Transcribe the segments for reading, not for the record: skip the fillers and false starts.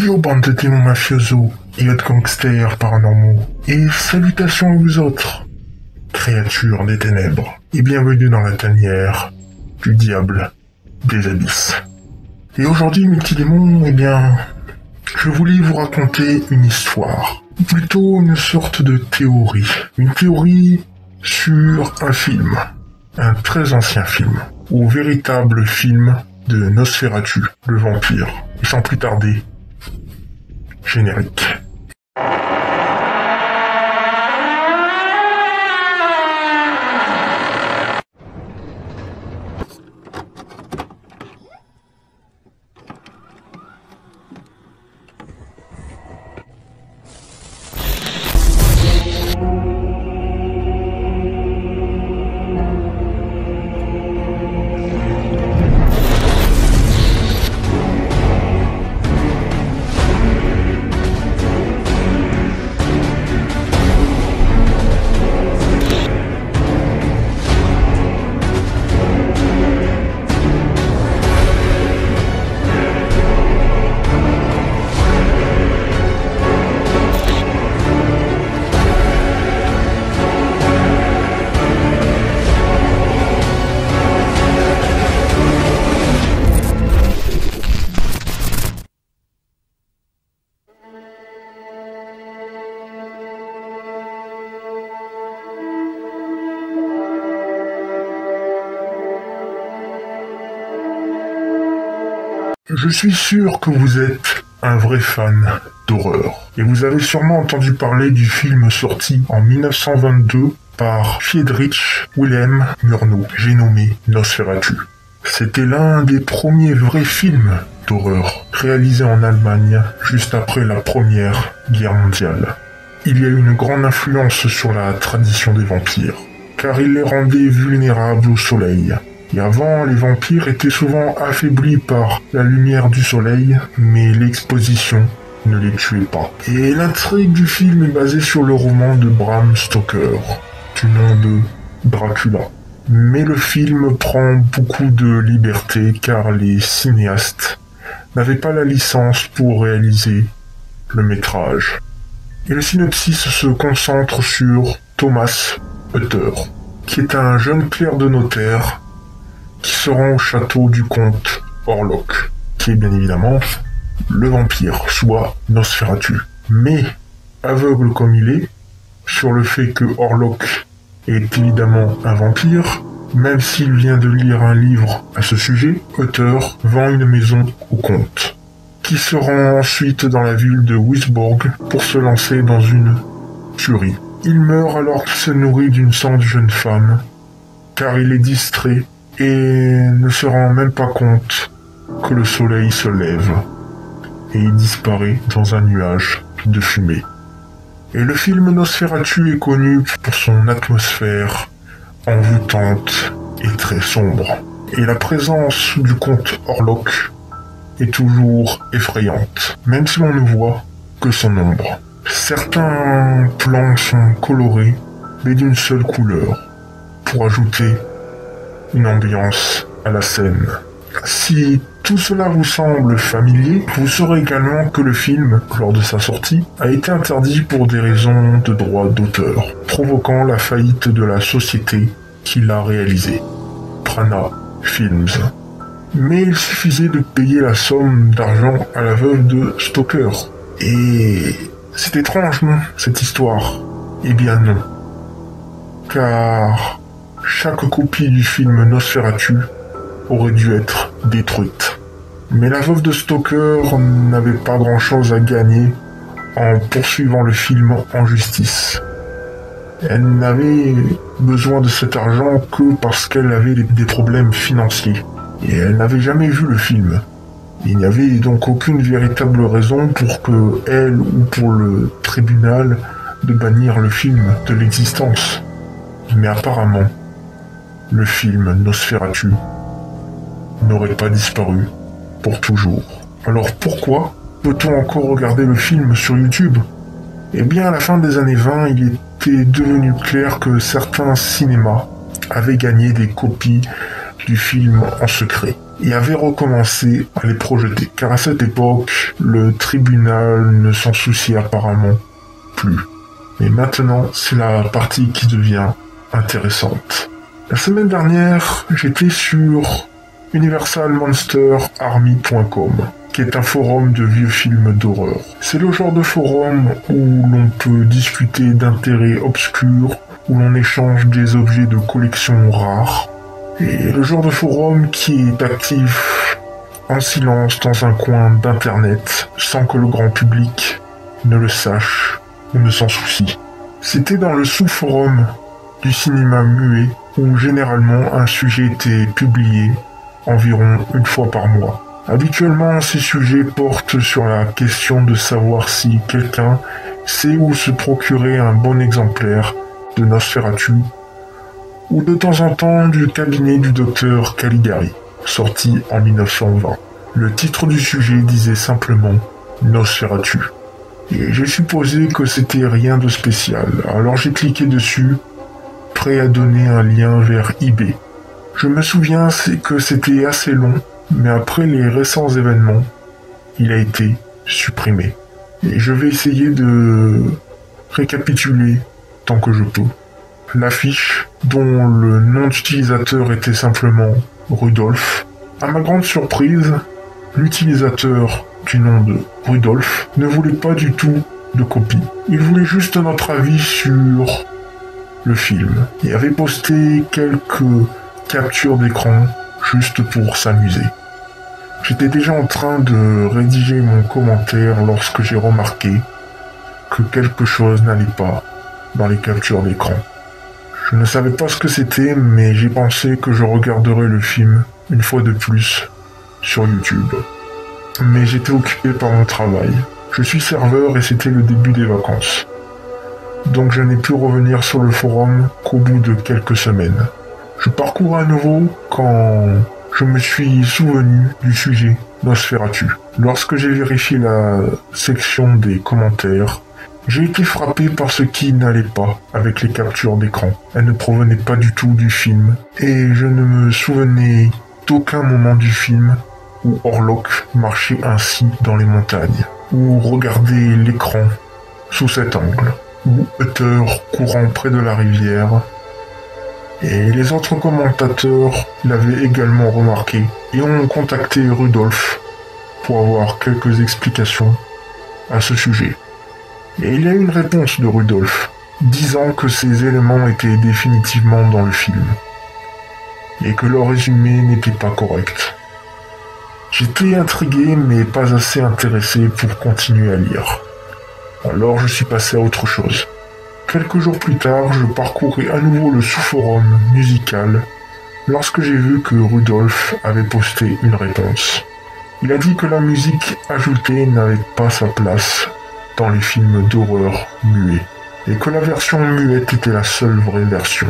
Yo bande de démons mafiosos et autres gangsters paranormaux, et salutations à vous autres, créatures des ténèbres, et bienvenue dans la tanière du diable des abysses. Et aujourd'hui mes petits démons, je voulais vous raconter une histoire, ou plutôt une sorte de théorie, une théorie sur un film, un très ancien film, ou véritable film de Nosferatu, le vampire. Et sans plus tarder, générique. Je suis sûr que vous êtes un vrai fan d'horreur. Et vous avez sûrement entendu parler du film sorti en 1922 par Friedrich Wilhelm Murnau, j'ai nommé Nosferatu. C'était l'un des premiers vrais films d'horreur réalisés en Allemagne juste après la Première Guerre mondiale. Il y a eu une grande influence sur la tradition des vampires, car il les rendait vulnérables au soleil. Et avant, les vampires étaient souvent affaiblis par la lumière du soleil, mais l'exposition ne les tuait pas. Et l'intrigue du film est basée sur le roman de Bram Stoker, du nom de Dracula. Mais le film prend beaucoup de liberté car les cinéastes n'avaient pas la licence pour réaliser le métrage. Et le synopsis se concentre sur Thomas Hutter, qui est un jeune clerc de notaire qui se rend au château du comte Orlok, qui est bien évidemment le vampire, soit Nosferatu. Mais, aveugle comme il est, sur le fait que Orlok est évidemment un vampire, même s'il vient de lire un livre à ce sujet, Hutter vend une maison au comte, qui se rend ensuite dans la ville de Wisborg pour se lancer dans une tuerie. Il meurt alors qu'il se nourrit d'une sang de jeune femme, car il est distrait et ne se rend même pas compte que le soleil se lève et il disparaît dans un nuage de fumée. Et le film Nosferatu est connu pour son atmosphère envoûtante et très sombre. Et la présence du comte Orlok est toujours effrayante, même si l'on ne voit que son ombre. Certains plans sont colorés, mais d'une seule couleur, pour ajouter une ambiance à la scène. Si tout cela vous semble familier, vous saurez également que le film, lors de sa sortie, a été interdit pour des raisons de droit d'auteur, provoquant la faillite de la société qui l'a réalisé, Prana Films. Mais il suffisait de payer la somme d'argent à la veuve de Stoker. Et c'est étrange, non, cette histoire? Eh bien non. Car chaque copie du film Nosferatu aurait dû être détruite. Mais la veuve de Stoker n'avait pas grand-chose à gagner en poursuivant le film en justice. Elle n'avait besoin de cet argent que parce qu'elle avait des problèmes financiers. Et elle n'avait jamais vu le film. Il n'y avait donc aucune véritable raison pour que elle ou pour le tribunal de bannir le film de l'existence. Mais apparemment, le film Nosferatu n'aurait pas disparu pour toujours. Alors pourquoi peut-on encore regarder le film sur YouTube? Eh bien, à la fin des années 20, il était devenu clair que certains cinémas avaient gagné des copies du film en secret et avait recommencé à les projeter, car à cette époque, le tribunal ne s'en souciait apparemment plus. Mais maintenant, c'est la partie qui devient intéressante. La semaine dernière, j'étais sur universalmonsterarmy.com, qui est un forum de vieux films d'horreur. C'est le genre de forum où l'on peut discuter d'intérêts obscurs, où l'on échange des objets de collection rares, et le genre de forum qui est actif en silence dans un coin d'internet, sans que le grand public ne le sache ou ne s'en soucie. C'était dans le sous-forum du cinéma muet, où généralement un sujet était publié environ une fois par mois. Habituellement, ces sujets portent sur la question de savoir si quelqu'un sait où se procurer un bon exemplaire de Nosferatu, ou de temps en temps du cabinet du docteur Caligari, sorti en 1920. Le titre du sujet disait simplement Nosferatu. Et j'ai supposé que c'était rien de spécial, alors j'ai cliqué dessus, prêt à donner un lien vers eBay. Je me souviens que c'était assez long, mais après les récents événements, il a été supprimé. Et je vais essayer de récapituler tant que je peux. L'affiche, dont le nom d'utilisateur était simplement Rudolf. À ma grande surprise, l'utilisateur du nom de Rudolf ne voulait pas du tout de copie. Il voulait juste notre avis sur le film. Il avait posté quelques captures d'écran juste pour s'amuser. J'étais déjà en train de rédiger mon commentaire lorsque j'ai remarqué que quelque chose n'allait pas dans les captures d'écran. Je ne savais pas ce que c'était, mais j'ai pensé que je regarderais le film une fois de plus sur YouTube. Mais j'étais occupé par mon travail. Je suis serveur et c'était le début des vacances. Donc je n'ai pu revenir sur le forum qu'au bout de quelques semaines. Je parcours à nouveau quand je me suis souvenu du sujet Nosferatu. Lorsque j'ai vérifié la section des commentaires, j'ai été frappé par ce qui n'allait pas avec les captures d'écran. Elles ne provenaient pas du tout du film, et je ne me souvenais d'aucun moment du film où Orlok marchait ainsi dans les montagnes, ou regardait l'écran sous cet angle, ou Uther courant près de la rivière. Et les autres commentateurs l'avaient également remarqué et ont contacté Rudolf pour avoir quelques explications à ce sujet. Et il y a eu une réponse de Rudolf, disant que ces éléments étaient définitivement dans le film, et que leur résumé n'était pas correct. J'étais intrigué, mais pas assez intéressé pour continuer à lire. Alors je suis passé à autre chose. Quelques jours plus tard, je parcourais à nouveau le sous-forum musical, lorsque j'ai vu que Rudolf avait posté une réponse. Il a dit que la musique ajoutée n'avait pas sa place dans les films d'horreur muets, et que la version muette était la seule vraie version.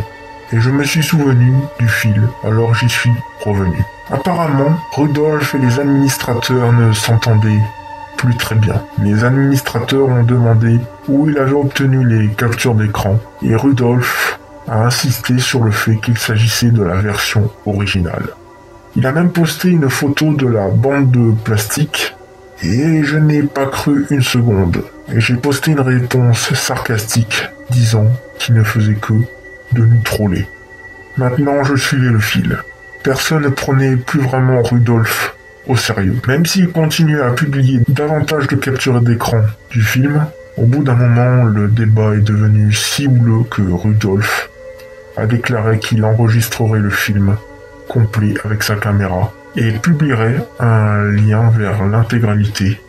Et je me suis souvenu du fil, alors j'y suis revenu. Apparemment, Rudolf et les administrateurs ne s'entendaient plus très bien. Les administrateurs ont demandé où il avait obtenu les captures d'écran, et Rudolf a insisté sur le fait qu'il s'agissait de la version originale. Il a même posté une photo de la bande de plastique, et je n'ai pas cru une seconde. Et j'ai posté une réponse sarcastique, disant qu'il ne faisait que de nous troller. Maintenant, je suivais le fil. Personne ne prenait plus vraiment Rudolf au sérieux. Même s'il continuait à publier davantage de captures d'écran du film, au bout d'un moment, le débat est devenu si houleux que Rudolf a déclaré qu'il enregistrerait le film complet avec sa caméra et publierait un lien vers l'intégralité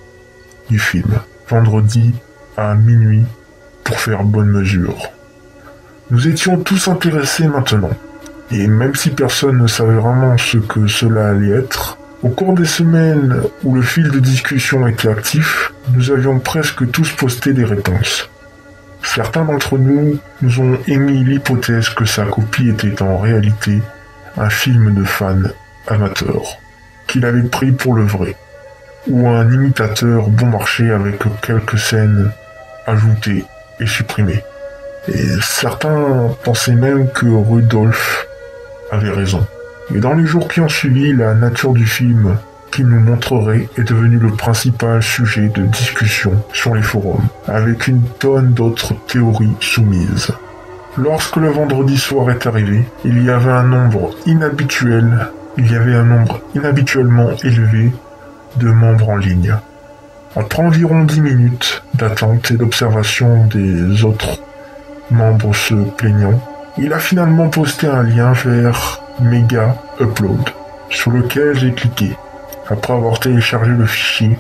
du film, vendredi à minuit, pour faire bonne mesure. Nous étions tous intéressés maintenant, et même si personne ne savait vraiment ce que cela allait être, au cours des semaines où le fil de discussion était actif, nous avions presque tous posté des réponses. Certains d'entre nous nous ont émis l'hypothèse que sa copie était en réalité un film de fan amateur, qu'il avait pris pour le vrai, ou un imitateur bon marché avec quelques scènes ajoutées et supprimées. Et certains pensaient même que Rudolf avait raison. Et dans les jours qui ont suivi, la nature du film qu'il nous montrerait est devenue le principal sujet de discussion sur les forums, avec une tonne d'autres théories soumises. Lorsque le vendredi soir est arrivé, il y avait un nombre inhabituellement élevé de membres en ligne. Après environ 10 minutes d'attente et d'observation des autres membres se plaignant, il a finalement posté un lien vers Mega Upload, sur lequel j'ai cliqué, après avoir téléchargé le fichier,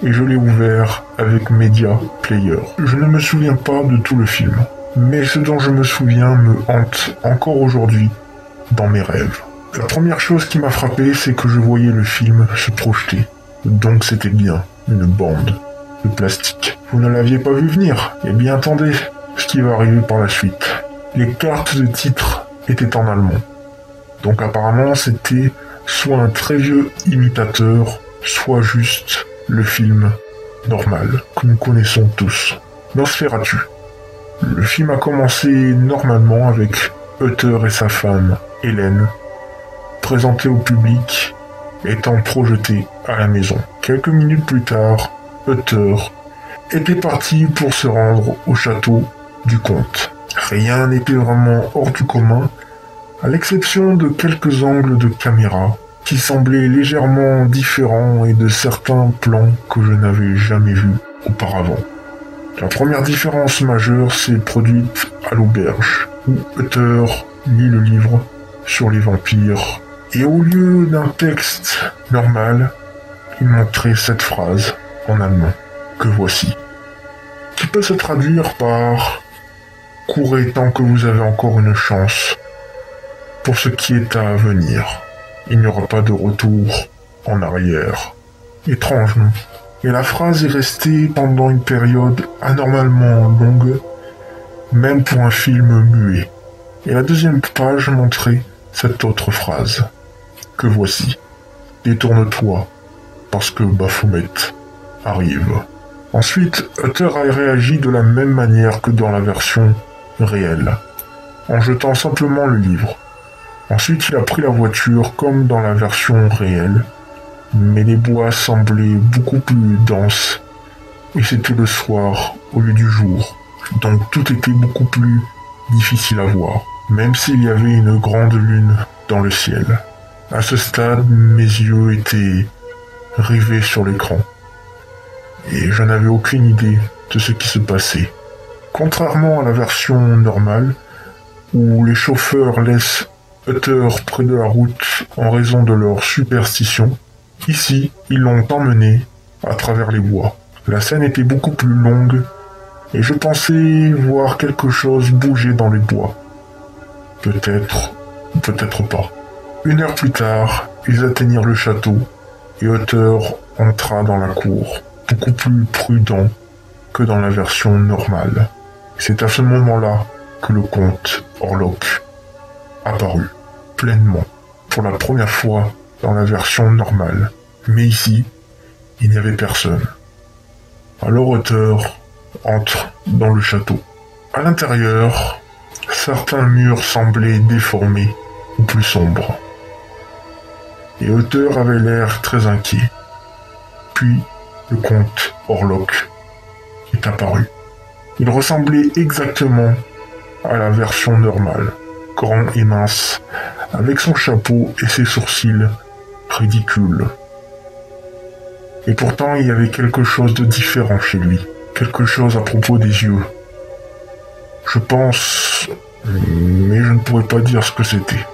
et je l'ai ouvert avec Media Player. Je ne me souviens pas de tout le film, mais ce dont je me souviens me hante encore aujourd'hui dans mes rêves. La première chose qui m'a frappé, c'est que je voyais le film se projeter. Donc c'était bien une bande de plastique. Vous ne l'aviez pas vu venir? Eh bien attendez ce qui va arriver par la suite. Les cartes de titre étaient en allemand. Donc apparemment c'était soit un très vieux imitateur, soit juste le film normal que nous connaissons tous. Nosferatu. Le film a commencé normalement avec Uther et sa femme, Hélène, présentés au public, étant projetés à la maison. Quelques minutes plus tard, Uther était parti pour se rendre au château du comte. Rien n'était vraiment hors du commun, à l'exception de quelques angles de caméra qui semblaient légèrement différents et de certains plans que je n'avais jamais vus auparavant. La première différence majeure s'est produite à l'auberge, où Uther lit le livre sur les vampires, et au lieu d'un texte normal, il montrait cette phrase en allemand, que voici, qui peut se traduire par « Courez tant que vous avez encore une chance pour ce qui est à venir. Il n'y aura pas de retour en arrière. » Étrange, non? Et la phrase est restée pendant une période anormalement longue, même pour un film muet. Et la deuxième page montrait cette autre phrase, que voici. Détourne-toi, parce que Baphomet arrive. Ensuite, Uther a réagi de la même manière que dans la version réelle, en jetant simplement le livre. Ensuite, il a pris la voiture comme dans la version réelle, mais les bois semblaient beaucoup plus denses, et c'était le soir au lieu du jour, donc tout était beaucoup plus difficile à voir, même s'il y avait une grande lune dans le ciel. À ce stade, mes yeux étaient rivés sur l'écran, et je n'avais aucune idée de ce qui se passait. Contrairement à la version normale, où les chauffeurs laissent Uther près de la route en raison de leur superstition, ici, ils l'ont emmené à travers les bois. La scène était beaucoup plus longue, et je pensais voir quelque chose bouger dans les bois. Peut-être, ou peut-être pas. 1 heure plus tard, ils atteignirent le château, et Uther entra dans la cour, beaucoup plus prudent que dans la version normale. C'est à ce moment-là que le comte Orlok apparut, pleinement, pour la première fois dans la version normale. Mais ici, il n'y avait personne. Alors Uther entre dans le château. À l'intérieur, certains murs semblaient déformés ou plus sombres. Et Uther avait l'air très inquiet. Puis, le comte Orlok est apparu. Il ressemblait exactement à la version normale, grand et mince, avec son chapeau et ses sourcils ridicules. Et pourtant, il y avait quelque chose de différent chez lui, quelque chose à propos des yeux. Je pense, mais je ne pourrais pas dire ce que c'était.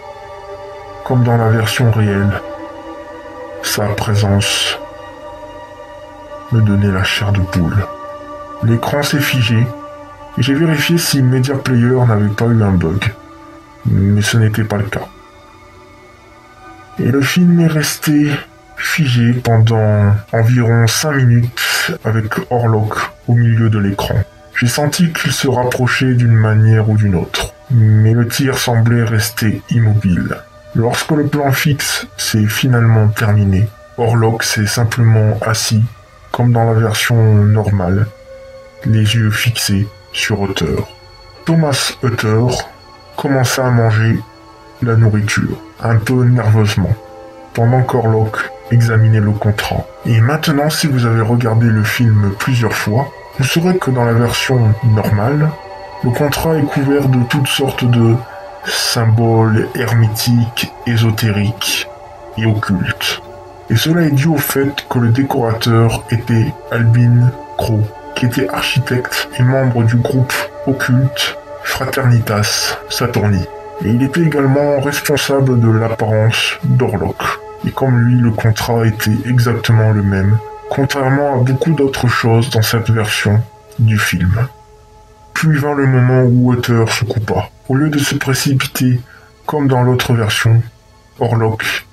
Comme dans la version réelle, sa présence me donnait la chair de poule. L'écran s'est figé, et j'ai vérifié si Media Player n'avait pas eu un bug, mais ce n'était pas le cas. Et le film est resté figé pendant environ 5 minutes avec Orlok au milieu de l'écran. J'ai senti qu'il se rapprochait d'une manière ou d'une autre, mais le tir semblait rester immobile. Lorsque le plan fixe s'est finalement terminé, Orlok s'est simplement assis, comme dans la version normale, les yeux fixés sur Uther. Thomas Uther commença à manger la nourriture, un peu nerveusement, pendant qu'Orlok examinait le contrat. Et maintenant, si vous avez regardé le film plusieurs fois, vous saurez que dans la version normale, le contrat est couvert de toutes sortes de symboles hermétiques, ésotériques et occultes. Et cela est dû au fait que le décorateur était Albin Crow, qui était architecte et membre du groupe occulte Fraternitas Saturni. Et il était également responsable de l'apparence d'Orlok. Et comme lui, le contrat était exactement le même, contrairement à beaucoup d'autres choses dans cette version du film. Puis vint le moment où Uther se coupa. Au lieu de se précipiter, comme dans l'autre version, Orlok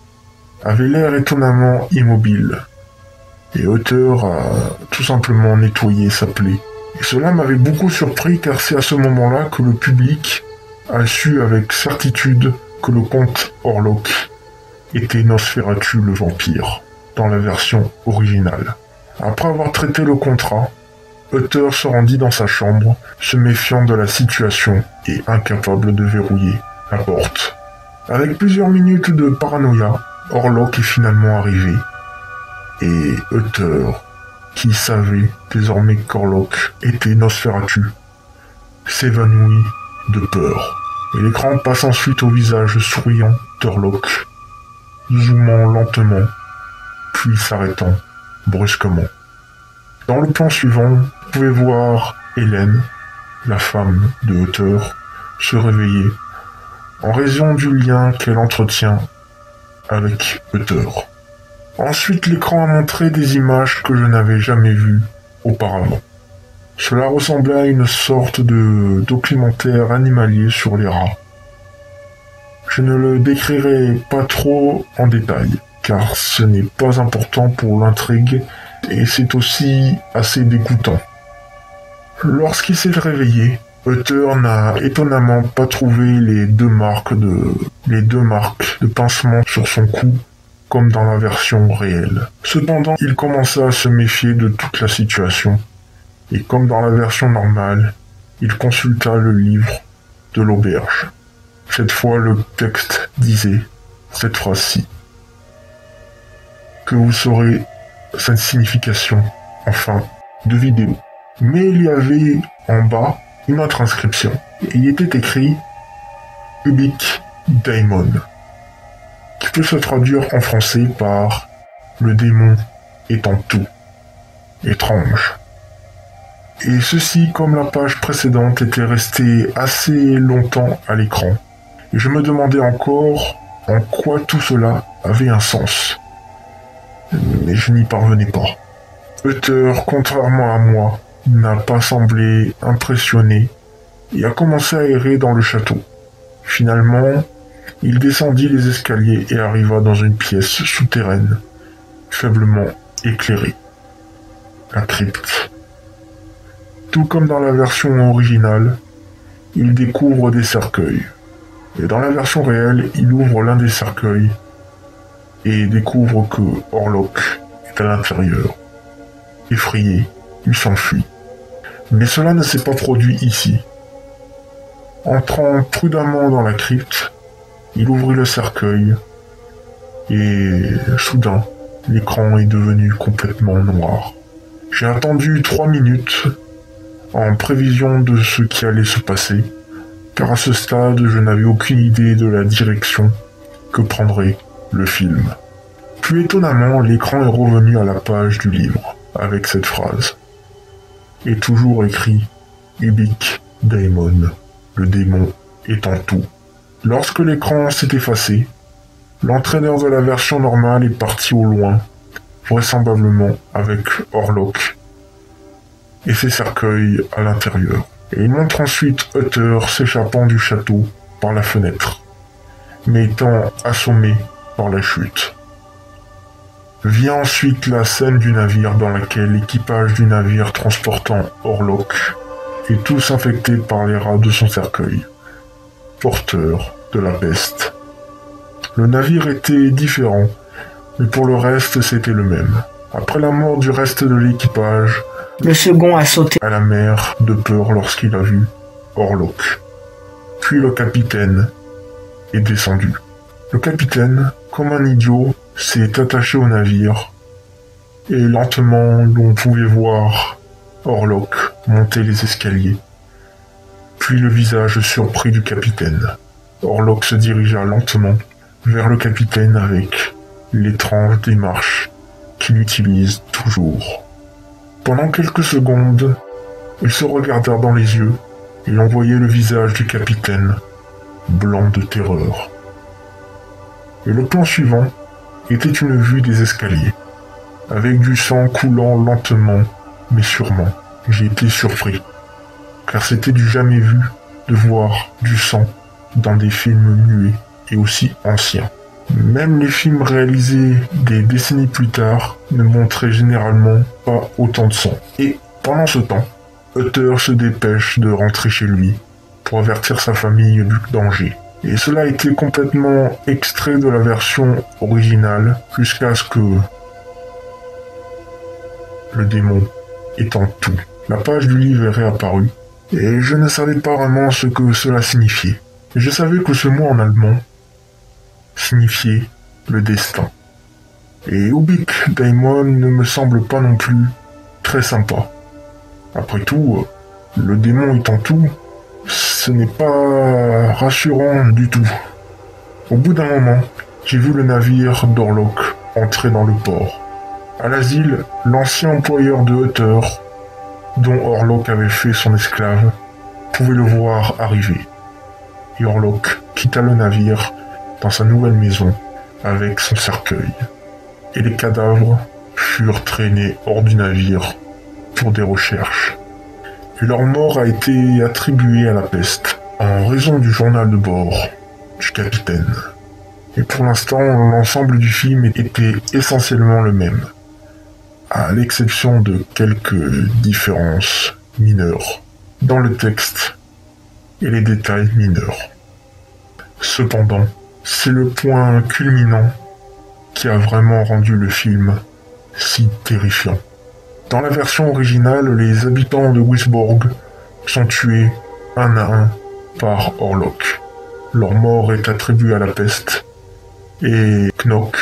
avait l'air étonnamment immobile. Et Uther a tout simplement nettoyé sa plaie. Et cela m'avait beaucoup surpris car c'est à ce moment-là que le public a su avec certitude que le comte Orlok était Nosferatu le vampire, dans la version originale. Après avoir traité le contrat, Uther se rendit dans sa chambre, se méfiant de la situation et incapable de verrouiller la porte. Avec plusieurs minutes de paranoïa, Orlok est finalement arrivé. Et Uther, qui savait désormais qu'Orlok était Nosferatu, s'évanouit de peur. Et l'écran passe ensuite au visage souriant d'Orlok, zoomant lentement, puis s'arrêtant brusquement. Dans le plan suivant, vous pouvez voir Hélène, la femme de Uther, se réveiller en raison du lien qu'elle entretient avec Uther. Ensuite, l'écran a montré des images que je n'avais jamais vues auparavant. Cela ressemblait à une sorte de documentaire animalier sur les rats. Je ne le décrirai pas trop en détail, car ce n'est pas important pour l'intrigue et c'est aussi assez dégoûtant. Lorsqu'il s'est réveillé, Uther n'a étonnamment pas trouvé les deux marques de pincement sur son cou, comme dans la version réelle. Cependant, il commença à se méfier de toute la situation, et comme dans la version normale, il consulta le livre de l'auberge. Cette fois, le texte disait cette phrase-ci. Que vous saurez cette signification, enfin, de vidéo. Mais il y avait en bas une autre inscription. Et il était écrit Ubique Daemon, qui peut se traduire en français par le démon étant tout. Étrange. Et ceci, comme la page précédente, était resté assez longtemps à l'écran. Et je me demandais encore en quoi tout cela avait un sens. Mais je n'y parvenais pas. Uther, contrairement à moi, n'a pas semblé impressionné et a commencé à errer dans le château. Finalement, il descendit les escaliers et arriva dans une pièce souterraine, faiblement éclairée. La crypte. Tout comme dans la version originale, il découvre des cercueils. Et dans la version réelle, il ouvre l'un des cercueils et découvre que Orlok est à l'intérieur. Effrayé, il s'enfuit. Mais cela ne s'est pas produit ici. Entrant prudemment dans la crypte, il ouvrit le cercueil et soudain, l'écran est devenu complètement noir. J'ai attendu 3 minutes en prévision de ce qui allait se passer, car à ce stade, je n'avais aucune idée de la direction que prendrait le film. Puis étonnamment, l'écran est revenu à la page du livre, avec cette phrase. Et toujours écrit « Ubique Daemon, le démon étant tout ». Lorsque l'écran s'est effacé, l'entraîneur de la version normale est parti au loin, vraisemblablement avec Orlok et ses cercueils à l'intérieur. Et il montre ensuite Uther s'échappant du château par la fenêtre, mais étant assommé par la chute. Vient ensuite la scène du navire dans laquelle l'équipage du navire transportant Orlok est tous infectés par les rats de son cercueil, porteurs de la peste. Le navire était différent, mais pour le reste c'était le même. Après la mort du reste de l'équipage, le second a sauté à la mer de peur lorsqu'il a vu Orlok. Puis le capitaine est descendu. Le capitaine, comme un idiot, s'est attaché au navire, et lentement l'on pouvait voir Orlok monter les escaliers. Puis le visage surpris du capitaine. Orlok se dirigea lentement vers le capitaine avec l'étrange démarche qu'il utilise toujours. Pendant quelques secondes, ils se regardèrent dans les yeux et l'on voyait le visage du capitaine, blanc de terreur. Et le plan suivant était une vue des escaliers, avec du sang coulant lentement, mais sûrement. J'ai été surpris, car c'était du jamais vu de voir du sang dans des films muets et aussi anciens. Même les films réalisés des décennies plus tard ne montraient généralement pas autant de sang. Et pendant ce temps, Uther se dépêche de rentrer chez lui pour avertir sa famille du danger. Et cela a été complètement extrait de la version originale jusqu'à ce que le démon est en tout. La page du livre est réapparue et je ne savais pas vraiment ce que cela signifiait. Je savais que ce mot en allemand signifiait le destin. Et Ubik Daimon ne me semble pas non plus très sympa. Après tout, le démon étant tout, ce n'est pas rassurant du tout. Au bout d'un moment, j'ai vu le navire d'Orlok entrer dans le port. À l'asile, l'ancien employeur de Uther, dont Orlok avait fait son esclave, pouvait le voir arriver. Et Orlok quitta le navire dans sa nouvelle maison avec son cercueil. Et les cadavres furent traînés hors du navire pour des recherches. Et leur mort a été attribuée à la peste, en raison du journal de bord du capitaine. Et pour l'instant, l'ensemble du film était essentiellement le même, à l'exception de quelques différences mineures dans le texte et les détails mineurs. Cependant, c'est le point culminant qui a vraiment rendu le film si terrifiant. Dans la version originale, les habitants de Wisborg sont tués un à un par Orlok. Leur mort est attribuée à la peste, et Knock,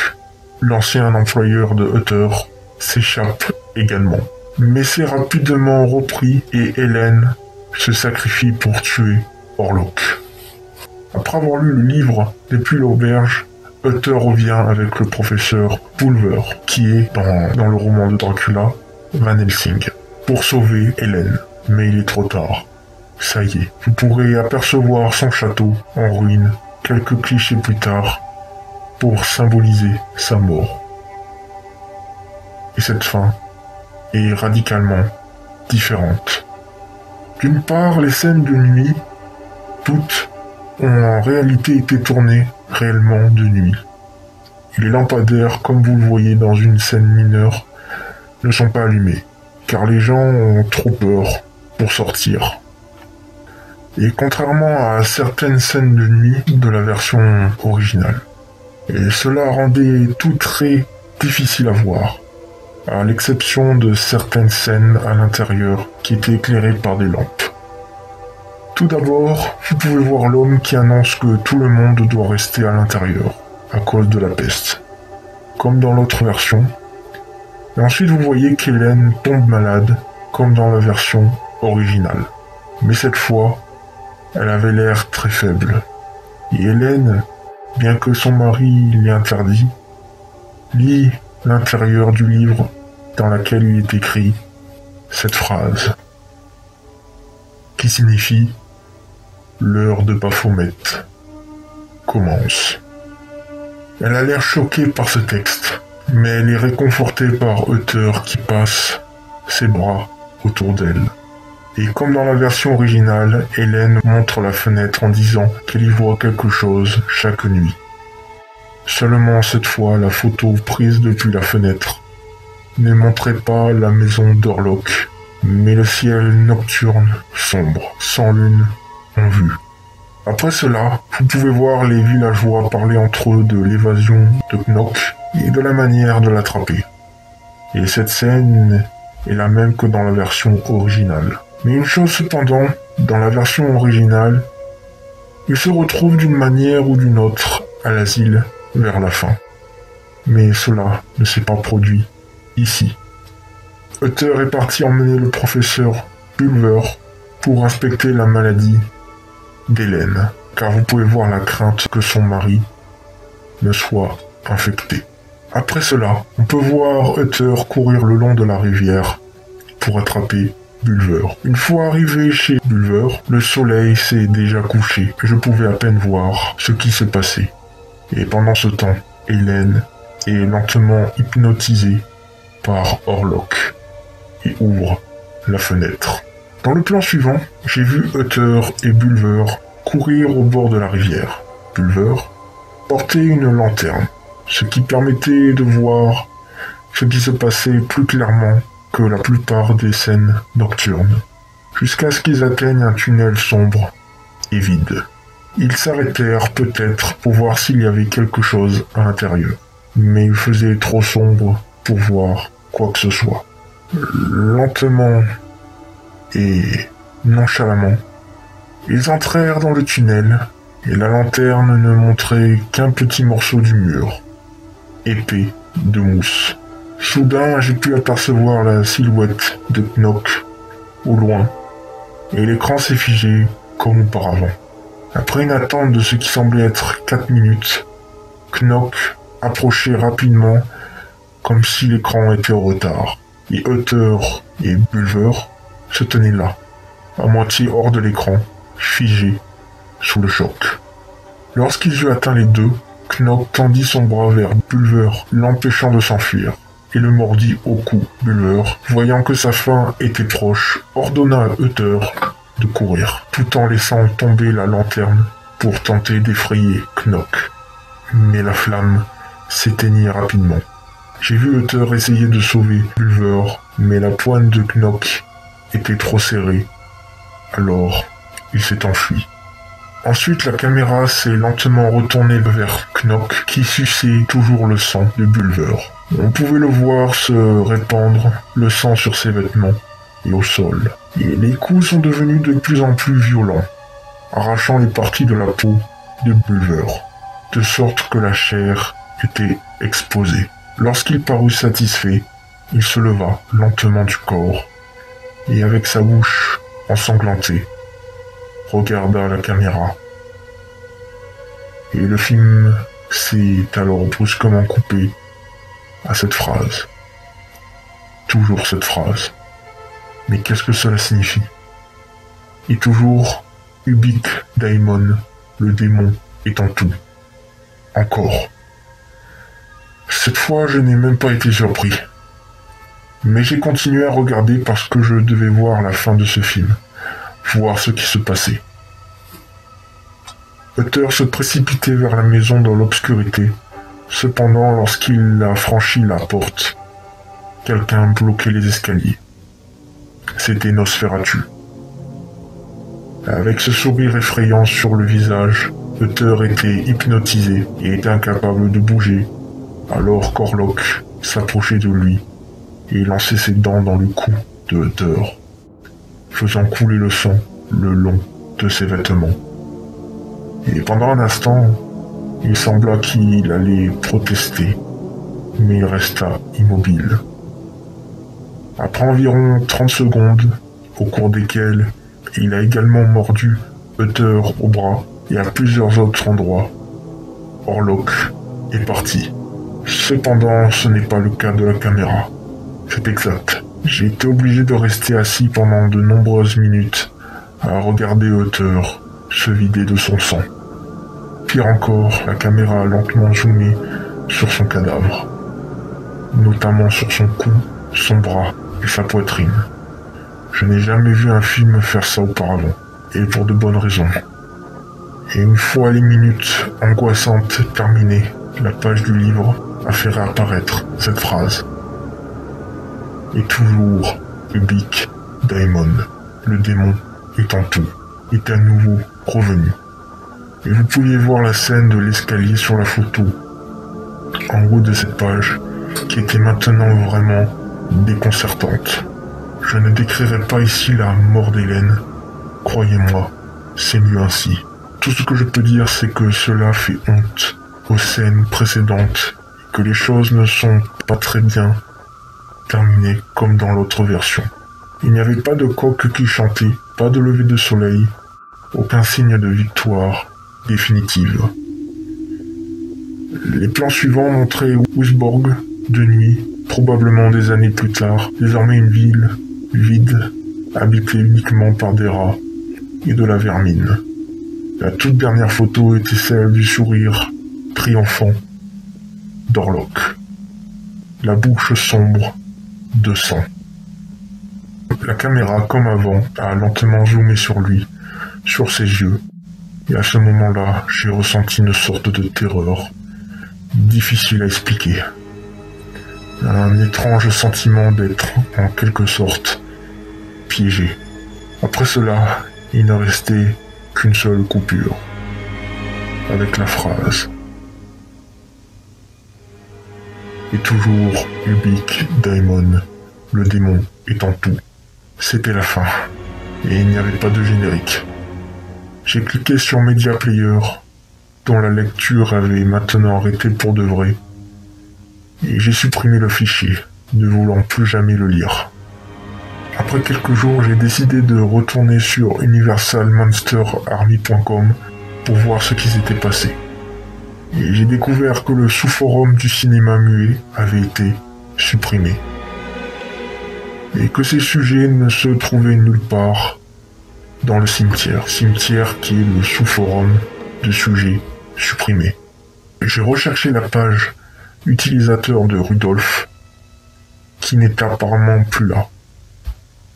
l'ancien employeur de Uther, s'échappe également. Mais c'est rapidement repris et Hélène se sacrifie pour tuer Orlok. Après avoir lu le livre depuis l'auberge, Uther revient avec le professeur Pulver, qui est, dans le roman de Dracula, Van Helsing, pour sauver Hélène. Mais il est trop tard. Ça y est, vous pourrez apercevoir son château en ruine quelques clichés plus tard pour symboliser sa mort. Et cette fin est radicalement différente. D'une part, les scènes de nuit, toutes, ont en réalité été tournées réellement de nuit. Et les lampadaires, comme vous le voyez dans une scène mineure, ne sont pas allumés, car les gens ont trop peur pour sortir. Et contrairement à certaines scènes de nuit de la version originale. Et cela rendait tout très difficile à voir, à l'exception de certaines scènes à l'intérieur qui étaient éclairées par des lampes. Tout d'abord, vous pouvez voir l'homme qui annonce que tout le monde doit rester à l'intérieur, à cause de la peste, comme dans l'autre version. Et ensuite vous voyez qu'Hélène tombe malade, comme dans la version originale. Mais cette fois, elle avait l'air très faible. Et Hélène, bien que son mari l'ait interdit, lit l'intérieur du livre dans lequel il est écrit cette phrase, qui signifie « L'heure de Baphomet commence ». Elle a l'air choquée par ce texte, mais elle est réconfortée par Uther qui passe ses bras autour d'elle. Et comme dans la version originale, Hélène montre la fenêtre en disant qu'elle y voit quelque chose chaque nuit. Seulement cette fois, la photo prise depuis la fenêtre ne montrait pas la maison d'Orlok, mais le ciel nocturne, sombre, sans lune, en vue. Après cela, vous pouvez voir les villageois parler entre eux de l'évasion de Knock et de la manière de l'attraper. Et cette scène est la même que dans la version originale. Mais une chose cependant, dans la version originale, Il se retrouve d'une manière ou d'une autre à l'asile vers la fin. Mais cela ne s'est pas produit ici. Uther est parti emmener le professeur Bulwer pour inspecter la maladie d'Hélène, car vous pouvez voir la crainte que son mari ne soit infecté. Après cela, on peut voir Uther courir le long de la rivière pour attraper Bulwer. Une fois arrivé chez Bulwer, le soleil s'est déjà couché et je pouvais à peine voir ce qui se passait. Et pendant ce temps, Hélène est lentement hypnotisée par Orlok et ouvre la fenêtre. Dans le plan suivant, j'ai vu Uther et Bulwer courir au bord de la rivière. Bulwer portait une lanterne, ce qui permettait de voir ce qui se passait plus clairement que la plupart des scènes nocturnes, jusqu'à ce qu'ils atteignent un tunnel sombre et vide. Ils s'arrêtèrent peut-être pour voir s'il y avait quelque chose à l'intérieur, mais il faisait trop sombre pour voir quoi que ce soit. Lentement et nonchalamment, ils entrèrent dans le tunnel et la lanterne ne montrait qu'un petit morceau du mur, épais de mousse. Soudain, j'ai pu apercevoir la silhouette de Knock au loin et l'écran s'est figé comme auparavant. Après une attente de ce qui semblait être 4 minutes, Knock approchait rapidement comme si l'écran était en retard. Et Uther et Bulwer se tenaient là, à moitié hors de l'écran, figés sous le choc. Lorsqu'ils eurent atteint les deux, Knock tendit son bras vers Bulwer, l'empêchant de s'enfuir, et le mordit au cou. Bulwer, voyant que sa fin était proche, ordonna à Uther de courir, tout en laissant tomber la lanterne pour tenter d'effrayer Knock. Mais la flamme s'éteignit rapidement. J'ai vu Uther essayer de sauver Bulwer, mais la poigne de Knock était trop serrée. Alors, il s'est enfui. Ensuite, la caméra s'est lentement retournée vers Knock, qui suçait toujours le sang de Bulwer. On pouvait le voir se répandre, le sang sur ses vêtements et au sol. Et les coups sont devenus de plus en plus violents, arrachant les parties de la peau de Bulwer, de sorte que la chair était exposée. Lorsqu'il parut satisfait, il se leva lentement du corps et avec sa bouche ensanglantée, regarda la caméra. Et le film s'est alors brusquement coupé à cette phrase. Toujours cette phrase. Mais qu'est-ce que cela signifie? Et toujours, Ubik Daimon, le démon, est en tout. Encore. Cette fois, je n'ai même pas été surpris. Mais j'ai continué à regarder parce que je devais voir la fin de ce film, voir ce qui se passait. Uther se précipitait vers la maison dans l'obscurité. Cependant, lorsqu'il a franchi la porte, quelqu'un bloquait les escaliers. C'était Nosferatu. Avec ce sourire effrayant sur le visage, Uther était hypnotisé et était incapable de bouger, alors qu'Orlok s'approchait de lui et lançait ses dents dans le cou de Uther, faisant couler le sang le long de ses vêtements. Et pendant un instant, il sembla qu'il allait protester, mais il resta immobile. Après environ 30 secondes, au cours desquelles il a également mordu Uther au bras et à plusieurs autres endroits, Orlok est parti. Cependant, ce n'est pas le cas de la caméra. C'est exact. J'ai été obligé de rester assis pendant de nombreuses minutes à regarder Uther se vider de son sang. Pire encore, la caméra a lentement zoomé sur son cadavre, notamment sur son cou, son bras et sa poitrine. Je n'ai jamais vu un film faire ça auparavant, et pour de bonnes raisons. Et une fois les minutes angoissantes terminées, la page du livre a fait réapparaître cette phrase. Et toujours, Ubik Daimon, le démon étant tout, est à nouveau revenu. Et vous pouviez voir la scène de l'escalier sur la photo, en haut de cette page, qui était maintenant vraiment déconcertante. Je ne décrirai pas ici la mort d'Hélène. Croyez-moi, c'est mieux ainsi. Tout ce que je peux dire, c'est que cela fait honte aux scènes précédentes, que les choses ne sont pas très bien terminées comme dans l'autre version. Il n'y avait pas de coq qui chantait, pas de lever de soleil, aucun signe de victoire définitive. Les plans suivants montraient Wisborg de nuit, probablement des années plus tard, désormais une ville vide, habitée uniquement par des rats et de la vermine. La toute dernière photo était celle du sourire triomphant d'Orlok, la bouche sombre de sang. La caméra, comme avant, a lentement zoomé sur lui, sur ses yeux, et à ce moment-là, j'ai ressenti une sorte de terreur, difficile à expliquer. Un étrange sentiment d'être, en quelque sorte, piégé. Après cela, il ne restait qu'une seule coupure, avec la phrase « Et toujours Ubik Daimon, le démon est en tout ». C'était la fin, et il n'y avait pas de générique. J'ai cliqué sur Media Player, dont la lecture avait maintenant arrêté pour de vrai, et j'ai supprimé le fichier, ne voulant plus jamais le lire. Après quelques jours, j'ai décidé de retourner sur universalmonsterarmy.com pour voir ce qui s'était passé. Et j'ai découvert que le sous-forum du cinéma muet avait été supprimé. Et que ces sujets ne se trouvaient nulle part dans le cimetière qui est le sous-forum de sujets supprimés. J'ai recherché la page utilisateur de Rudolf, qui n'était apparemment plus là.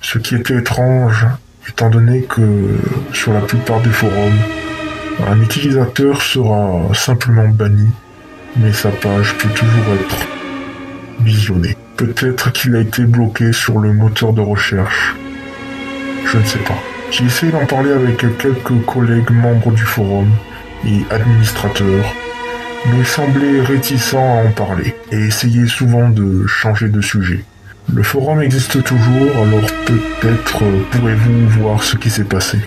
Ce qui était étrange, étant donné que sur la plupart des forums, un utilisateur sera simplement banni, mais sa page peut toujours être visionnée. Peut-être qu'il a été bloqué sur le moteur de recherche. Je ne sais pas. J'ai essayé d'en parler avec quelques collègues membres du forum et administrateurs, mais ils semblaient réticents à en parler et essayaient souvent de changer de sujet. Le forum existe toujours, alors peut-être pourrez-vous voir ce qui s'est passé.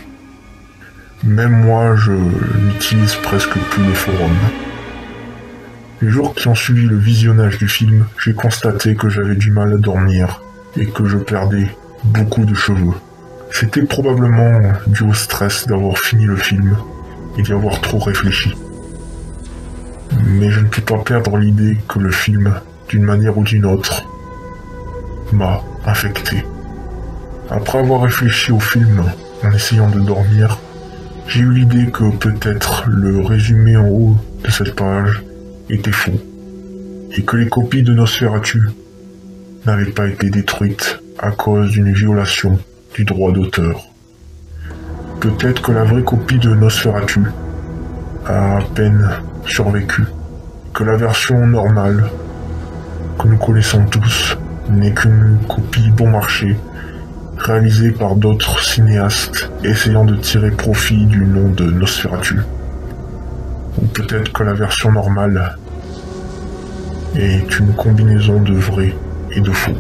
Même moi, je n'utilise presque plus le forum. Les jours qui ont suivi le visionnage du film, j'ai constaté que j'avais du mal à dormir et que je perdais beaucoup de cheveux. C'était probablement dû au stress d'avoir fini le film et d'y avoir trop réfléchi. Mais je ne peux pas perdre l'idée que le film, d'une manière ou d'une autre, m'a infecté. Après avoir réfléchi au film en essayant de dormir, j'ai eu l'idée que peut-être le résumé en haut de cette page était faux, et que les copies de Nosferatu n'avaient pas été détruites à cause d'une violation du droit d'auteur. Peut-être que la vraie copie de Nosferatu a à peine survécu, que la version normale que nous connaissons tous n'est qu'une copie bon marché réalisée par d'autres cinéastes essayant de tirer profit du nom de Nosferatu. Ou peut-être que la version normale est une combinaison de vrai et de faux.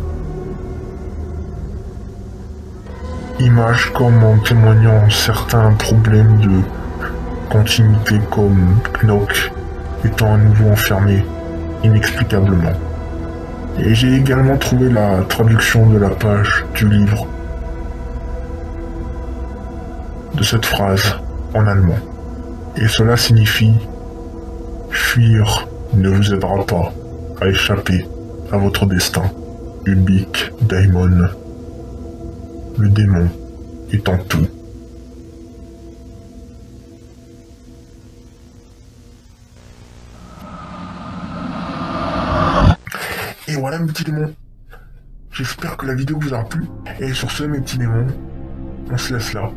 Images comme en témoignant certains problèmes de continuité comme Knock étant à nouveau enfermé inexplicablement. Et j'ai également trouvé la traduction de la page du livre de cette phrase en allemand. Et cela signifie « Fuir ne vous aidera pas à échapper à votre destin. Ubik Daimon, le démon est en tout. » Et voilà mes petits démons. J'espère que la vidéo vous aura plu. Et sur ce mes petits démons, on se laisse là.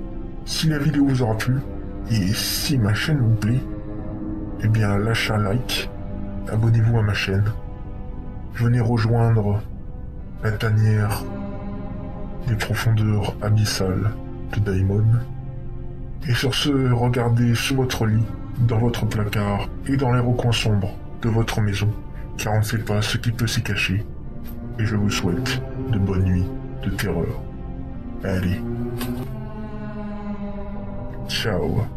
Si la vidéo vous aura plu, et si ma chaîne vous plaît, eh bien lâchez un like, abonnez-vous à ma chaîne, venez rejoindre la tanière des profondeurs abyssales de Daimon. Et sur ce, regardez sous votre lit, dans votre placard et dans les recoins sombres de votre maison, car on ne sait pas ce qui peut s'y cacher. Et je vous souhaite de bonnes nuits de terreur. Allez. Ciao.